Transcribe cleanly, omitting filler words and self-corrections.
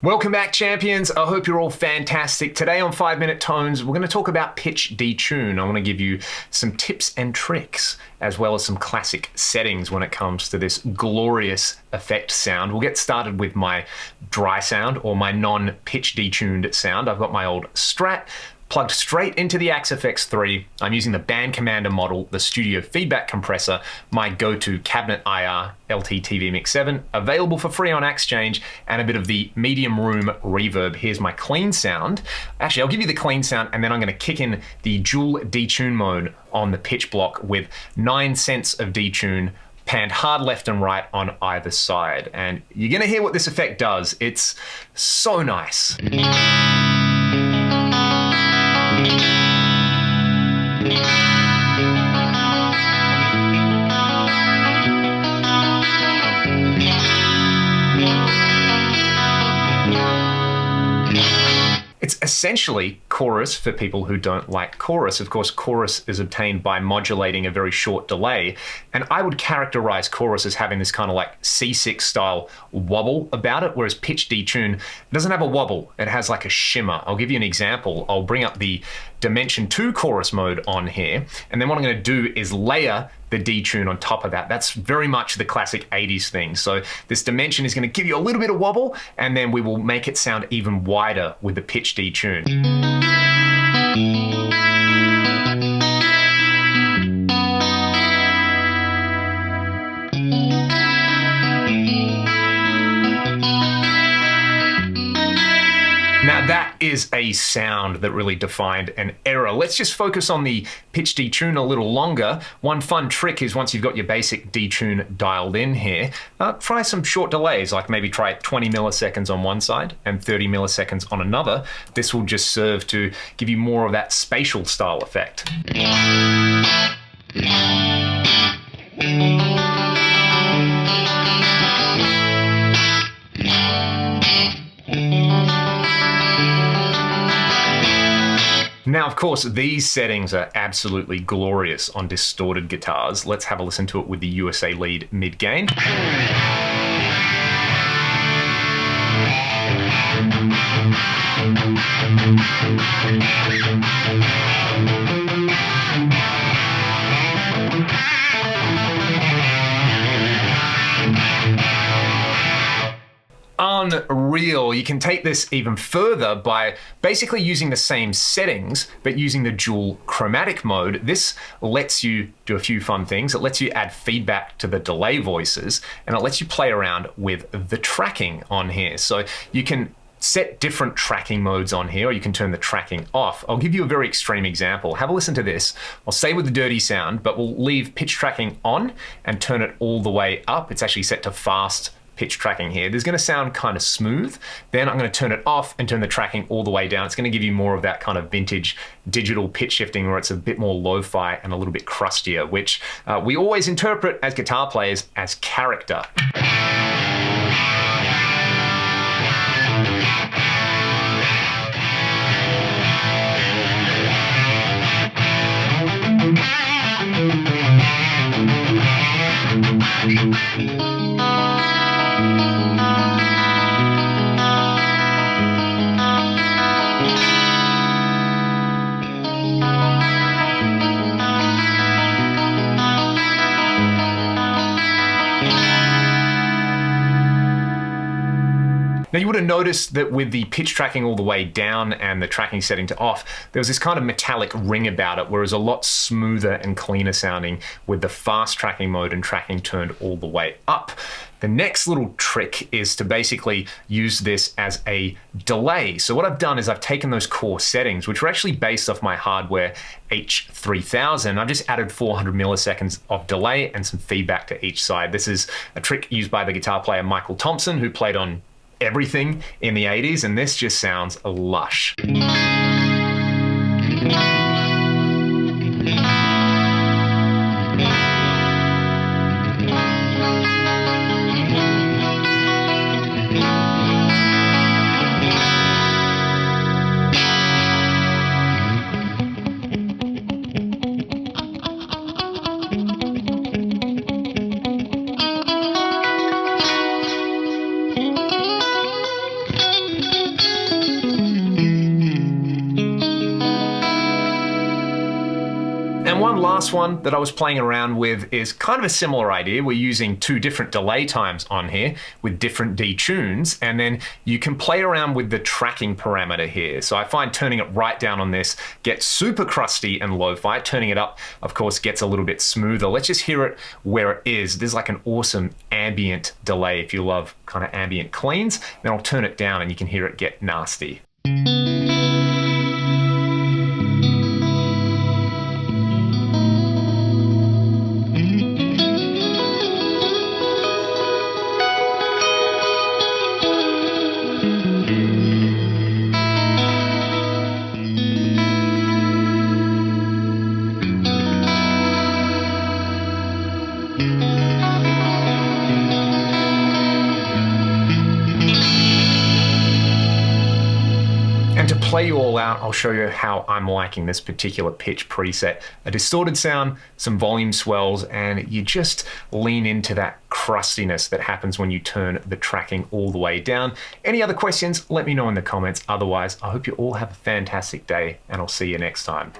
Welcome back, champions. I hope you're all fantastic. Today on 5-Minute Tones, we're going to talk about pitch detune. I want to give you some tips and tricks, as well as some classic settings when it comes to this glorious effect sound. We'll get started with my dry sound, or my non-pitch detuned sound. I've got my old Strat plugged straight into the Axe FX3. I'm using the Band Commander model, the Studio Feedback Compressor, my go-to cabinet IR LT-TV Mix 7, available for free on Axchange, and a bit of the medium room reverb. Here's my clean sound. Actually, I'll give you the clean sound, and then I'm going to kick in the dual detune mode on the pitch block with 9 cents of detune, panned hard left and right on either side. And you're going to hear what this effect does. It's so nice. It's essentially chorus for people who don't like chorus. Of course, chorus is obtained by modulating a very short delay, and I would characterize chorus as having this kind of like C6 style wobble about it, whereas pitch detune doesn't have a wobble, it has like a shimmer. I'll give you an example. I'll bring up the Dimension 2 chorus mode on here, and then what I'm going to do is layer the detune on top of that. That's very much the classic 80s thing. So this dimension is going to give you a little bit of wobble, and then we will make it sound even wider with the pitch detune. Now that is a sound that really defined an era. Let's just focus on the pitch detune a little longer. One fun trick is once you've got your basic detune dialed in here, try some short delays, like maybe try 20 milliseconds on one side and 30 milliseconds on another. This will just serve to give you more of that spatial style effect. Now, of course, these settings are absolutely glorious on distorted guitars. Let's have a listen to it with the USA lead mid-gain. Unreal. You can take this even further by basically using the same settings, but using the dual chromatic mode. This lets you do a few fun things. It lets you add feedback to the delay voices, and it lets you play around with the tracking on here. So you can set different tracking modes on here, or you can turn the tracking off. I'll give you a very extreme example. Have a listen to this. I'll stay with the dirty sound, but we'll leave pitch tracking on and turn it all the way up. It's actually set to fast pitch tracking here. This is going to sound kind of smooth. Then I'm going to turn it off and turn the tracking all the way down. It's going to give you more of that kind of vintage digital pitch shifting where it's a bit more lo-fi and a little bit crustier, which we always interpret as guitar players as character. Now you would have noticed that with the pitch tracking all the way down and the tracking setting to off, there was this kind of metallic ring about it, whereas a lot smoother and cleaner sounding with the fast tracking mode and tracking turned all the way up. The next little trick is to basically use this as a delay. So what I've done is I've taken those core settings, which were actually based off my hardware H3000. I've just added 400 milliseconds of delay and some feedback to each side. This is a trick used by the guitar player Michael Thompson, who played on everything in the 80s, and this just sounds lush. one last one that I was playing around with is kind of a similar idea. We're using 2 different delay times on here with different detunes, and then you can play around with the tracking parameter here. So I find turning it right down on this gets super crusty and lo-fi. Turning it up, of course, gets a little bit smoother. Let's just hear it where it is. There's like an awesome ambient delay if you love kind of ambient cleans. Then I'll turn it down and you can hear it get nasty. And to play you all out, I'll show you how I'm liking this particular pitch preset. A distorted sound, some volume swells, and you just lean into that crustiness that happens when you turn the tracking all the way down. Any other questions, let me know in the comments. Otherwise, I hope you all have a fantastic day, and I'll see you next time.